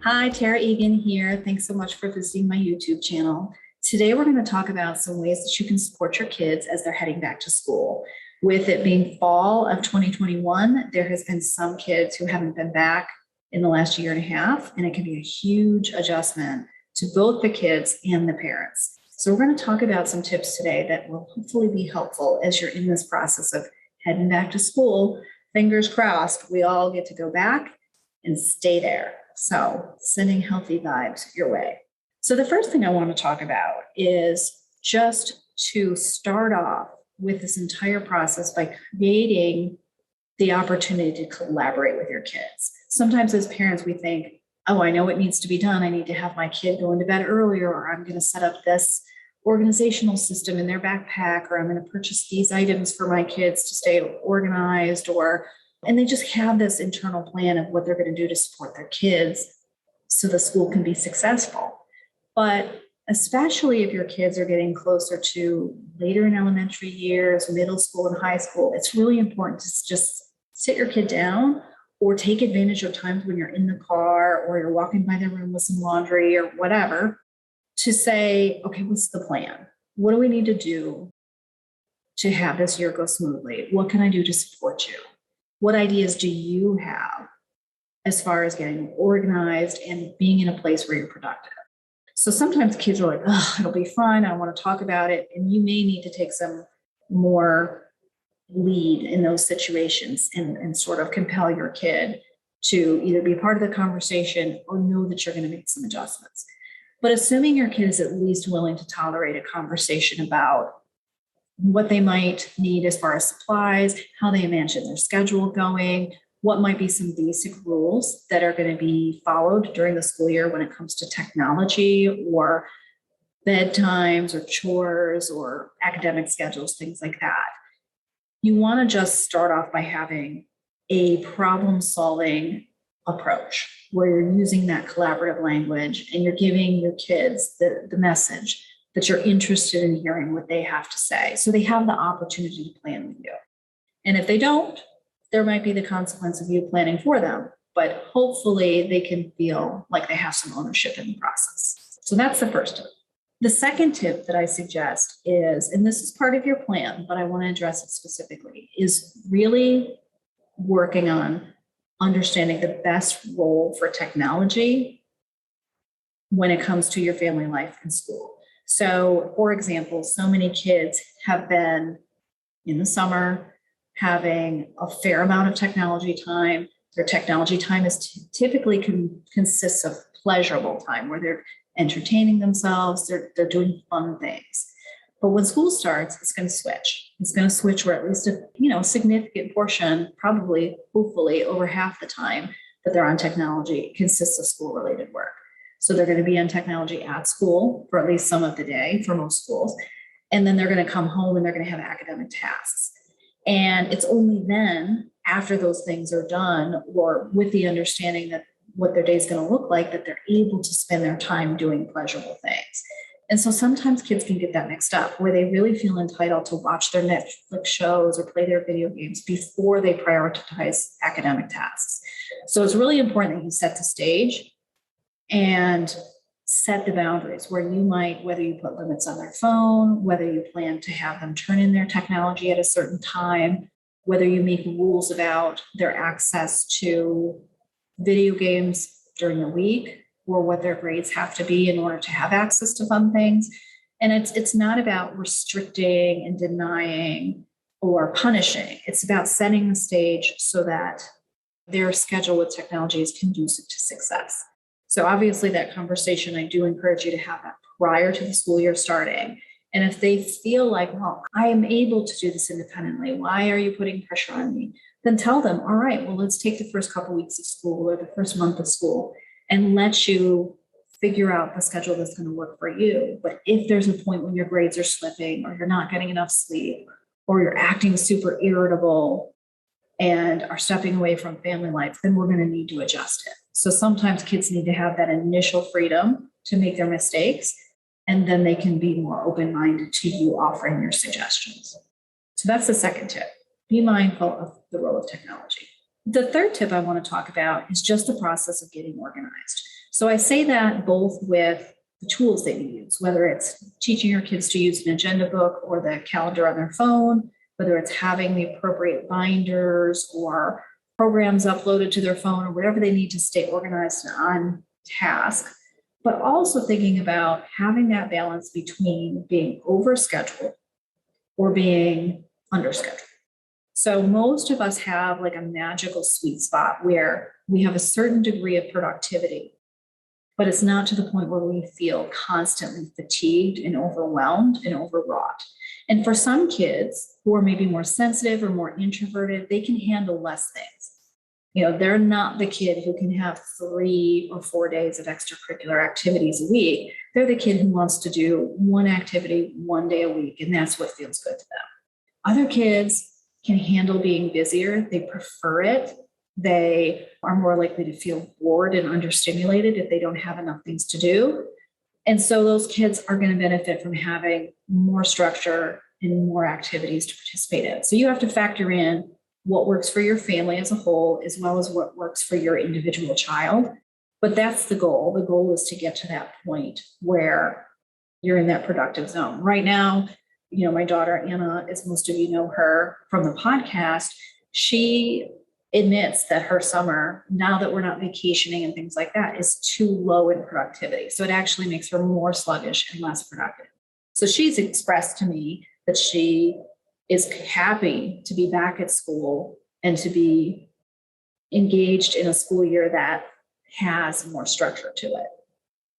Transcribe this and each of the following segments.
Hi, Tara Egan here. Thanks so much for visiting my YouTube channel. Today, we're going to talk about some ways that you can support your kids as they're heading back to school. With it being fall of 2021, there has been some kids who haven't been back in the last year and a half, and it can be a huge adjustment to both the kids and the parents. So we're going to talk about some tips today that will hopefully be helpful as you're in this process of heading back to school. Fingers crossed, we all get to go back and stay there. So sending healthy vibes your way. So the first thing I want to talk about is just to start off with this entire process by creating the opportunity to collaborate with your kids. Sometimes as parents, we think, oh, I know what needs to be done. I need to have my kid go into bed earlier, or I'm going to set up this organizational system in their backpack, or I'm going to purchase these items for my kids to stay organized, and they just have this internal plan of what they're going to do to support their kids so the school can be successful. But especially if your kids are getting closer to later in elementary years, middle school and high school, it's really important to just sit your kid down or take advantage of times when you're in the car or you're walking by their room with some laundry or whatever to say, okay, what's the plan? What do we need to do to have this year go smoothly? What can I do to support you? What ideas do you have as far as getting organized and being in a place where you're productive? So sometimes kids are like, oh, it'll be fun. I want to talk about it. And you may need to take some more lead in those situations and sort of compel your kid to either be part of the conversation or know that you're going to make some adjustments. But assuming your kid is at least willing to tolerate a conversation about what they might need as far as supplies, how they imagine their schedule going, what might be some basic rules that are going to be followed during the school year when it comes to technology or bedtimes or chores or academic schedules, things like that. You want to just start off by having a problem-solving approach where you're using that collaborative language and you're giving your kids the message that you're interested in hearing what they have to say. So they have the opportunity to plan with you. And if they don't, there might be the consequence of you planning for them, but hopefully they can feel like they have some ownership in the process. So that's the first tip. The second tip that I suggest is, and this is part of your plan, but I want to address it specifically, is really working on understanding the best role for technology when it comes to your family life in school. So, for example, so many kids have been in the summer having a fair amount of technology time. Their technology time is typically consists of pleasurable time where they're entertaining themselves, they're doing fun things. But when school starts, it's going to switch. It's going to switch where at least a significant portion, probably, hopefully, over half the time that they're on technology consists of school-related work. So they're going to be on technology at school for at least some of the day for most schools. And then they're going to come home and they're going to have academic tasks. And it's only then, after those things are done, or with the understanding that what their day is going to look like, that they're able to spend their time doing pleasurable things. And so sometimes kids can get that mixed up, where they really feel entitled to watch their Netflix shows or play their video games before they prioritize academic tasks. So it's really important that you set the stage and set the boundaries where you might, whether you put limits on their phone, whether you plan to have them turn in their technology at a certain time, whether you make rules about their access to video games during the week, or what their grades have to be in order to have access to fun things. And it's not about restricting and denying or punishing. It's about setting the stage so that their schedule with technology is conducive to success. So obviously that conversation, I do encourage you to have that prior to the school year starting. And if they feel like, well, I am able to do this independently, why are you putting pressure on me? Then tell them, all right, well, let's take the first couple weeks of school or the first month of school and let you figure out the schedule that's going to work for you. But if there's a point when your grades are slipping or you're not getting enough sleep or you're acting super irritable and are stepping away from family life, then we're going to need to adjust it. So sometimes kids need to have that initial freedom to make their mistakes, and then they can be more open-minded to you offering your suggestions. So that's the second tip. Be mindful of the role of technology. The third tip I want to talk about is just the process of getting organized. So I say that both with the tools that you use, whether it's teaching your kids to use an agenda book or the calendar on their phone, whether it's having the appropriate binders or programs uploaded to their phone or whatever they need to stay organized and on task, but also thinking about having that balance between being overscheduled or being underscheduled. So most of us have like a magical sweet spot where we have a certain degree of productivity, but it's not to the point where we feel constantly fatigued and overwhelmed and overwrought. And for some kids who are maybe more sensitive or more introverted, they can handle less things. They're not the kid who can have 3 or 4 days of extracurricular activities a week. They're the kid who wants to do one activity 1 day a week, and that's what feels good to them. Other kids can handle being busier. They prefer it. They are more likely to feel bored and understimulated if they don't have enough things to do. And so those kids are going to benefit from having more structure and more activities to participate in. So you have to factor in what works for your family as a whole, as well as what works for your individual child. But that's the goal. The goal is to get to that point where you're in that productive zone. Right now, my daughter, Anna, as most of you know her from the podcast, she admits that her summer, now that we're not vacationing and things like that, is too low in productivity. So it actually makes her more sluggish and less productive. So she's expressed to me that she is happy to be back at school and to be engaged in a school year that has more structure to it.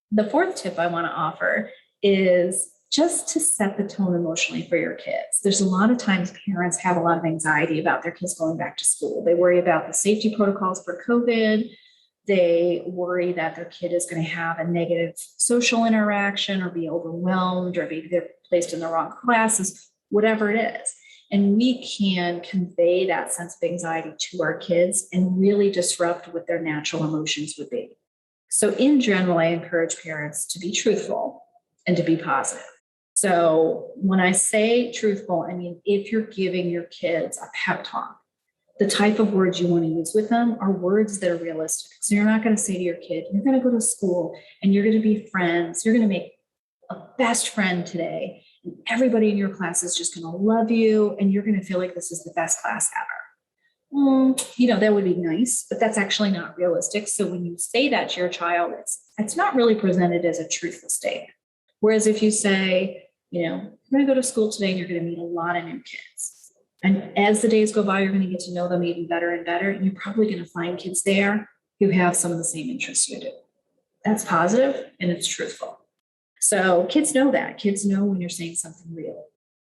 The fourth tip I want to offer is just to set the tone emotionally for your kids. There's a lot of times parents have a lot of anxiety about their kids going back to school. They worry about the safety protocols for COVID. They worry that their kid is going to have a negative social interaction or be overwhelmed or be placed in the wrong classes, whatever it is. And we can convey that sense of anxiety to our kids and really disrupt what their natural emotions would be. So in general, I encourage parents to be truthful and to be positive. So when I say truthful, I mean, if you're giving your kids a pep talk, the type of words you want to use with them are words that are realistic. So you're not going to say to your kid, you're going to go to school and you're going to be friends. You're going to make a best friend today. And everybody in your class is just going to love you. And you're going to feel like this is the best class ever. That would be nice, but that's actually not realistic. So when you say that to your child, it's not really presented as a truthful statement. Whereas if you say, you're going to go to school today and you're going to meet a lot of new kids. And as the days go by, you're going to get to know them even better and better. And you're probably going to find kids there who have some of the same interests you do. That's positive and it's truthful. So kids know that. Kids know when you're saying something real.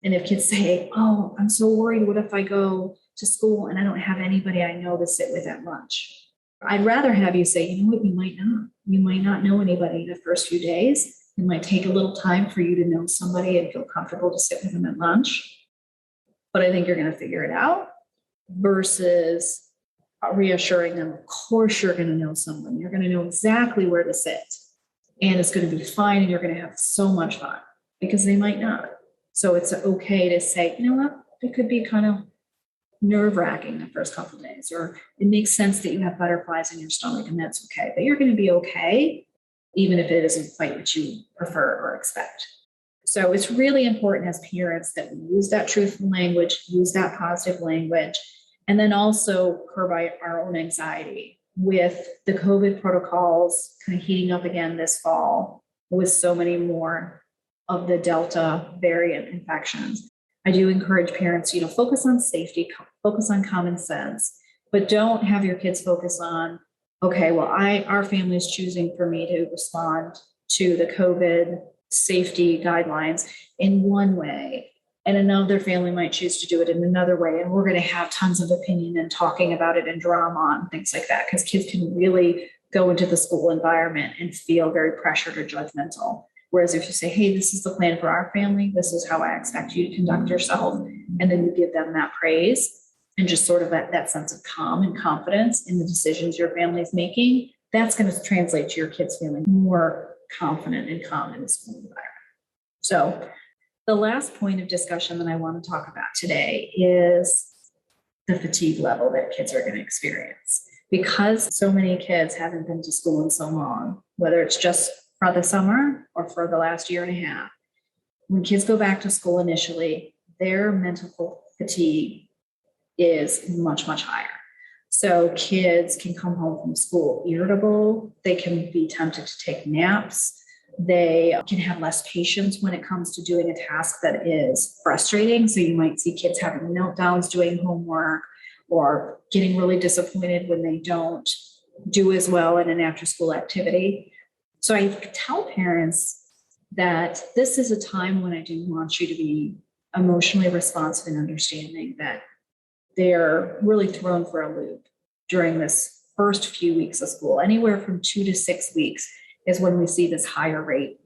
And if kids say, oh, I'm so worried, what if I go to school and I don't have anybody I know to sit with at lunch? I'd rather have you say, you know what, you might not. You might not know anybody the first few days. It might take a little time for you to know somebody and feel comfortable to sit with them at lunch. But I think you're going to figure it out versus reassuring them, of course, you're going to know someone. You're going to know exactly where to sit. And it's going to be fine. And you're going to have so much fun because they might not. So it's okay to say, you know what, it could be kind of nerve-wracking the first couple of days, or it makes sense that you have butterflies in your stomach and that's okay. But you're going to be okay, even if it isn't quite what you prefer or expect. So it's really important as parents that we use that truthful language, use that positive language, and then also curb our own anxiety with the COVID protocols kind of heating up again this fall with so many more of the Delta variant infections. I do encourage parents, focus on safety, focus on common sense, but don't have your kids focus on, okay, well, our family is choosing for me to respond to the COVID safety guidelines in one way, and another family might choose to do it in another way. And we're going to have tons of opinion and talking about it and drama and things like that, because kids can really go into the school environment and feel very pressured or judgmental. Whereas if you say, hey, this is the plan for our family, this is how I expect you to conduct yourself, and then you give them that praise and just sort of that sense of calm and confidence in the decisions your family is making, that's going to translate to your kids feeling more confident and calm in the school environment. So the last point of discussion that I want to talk about today is the fatigue level that kids are going to experience. Because so many kids haven't been to school in so long, whether it's just for the summer or for the last year and a half. When kids go back to school initially, their mental fatigue is much, much higher. So kids can come home from school irritable. They can be tempted to take naps. They can have less patience when it comes to doing a task that is frustrating. So you might see kids having meltdowns doing homework or getting really disappointed when they don't do as well in an after-school activity. So I tell parents that this is a time when I do want you to be emotionally responsive and understanding that they're really thrown for a loop during this first few weeks of school. Anywhere from 2 to 6 weeks is when we see this higher rate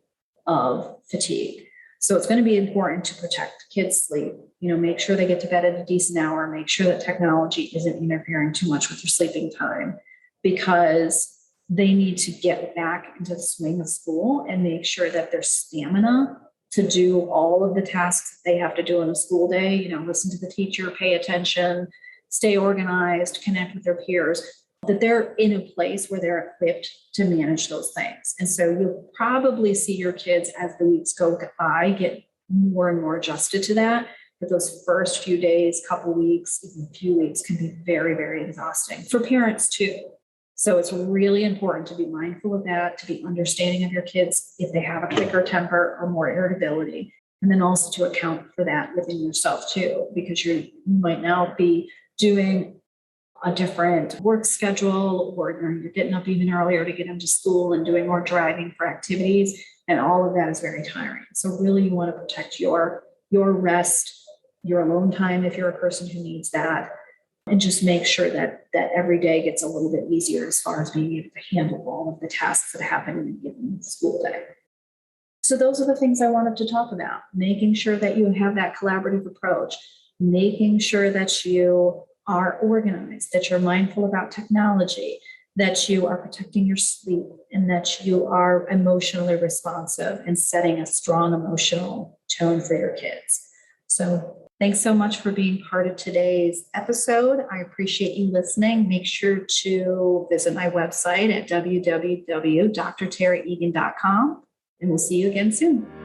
of fatigue. So it's going to be important to protect kids' sleep, make sure they get to bed at a decent hour, make sure that technology isn't interfering too much with their sleeping time, because they need to get back into the swing of school and make sure that their stamina to do all of the tasks that they have to do in a school day, listen to the teacher, pay attention, stay organized, connect with their peers, that they're in a place where they're equipped to manage those things. And so you'll probably see your kids as the weeks go by get more and more adjusted to that. But those first few days, couple weeks, even a few weeks can be very, very exhausting for parents too. So it's really important to be mindful of that, to be understanding of your kids if they have a quicker temper or more irritability, and then also to account for that within yourself too, because you might now be doing a different work schedule, or you're getting up even earlier to get them to school and doing more driving for activities, and all of that is very tiring. So really you want to protect your rest, your alone time if you're a person who needs that, and just make sure that every day gets a little bit easier as far as being able to handle all of the tasks that happen in a given school day. So those are the things I wanted to talk about, making sure that you have that collaborative approach, making sure that you are organized, that you're mindful about technology, that you are protecting your sleep, and that you are emotionally responsive and setting a strong emotional tone for your kids. So thanks so much for being part of today's episode. I appreciate you listening. Make sure to visit my website at www.drtaraegan.com, and we'll see you again soon.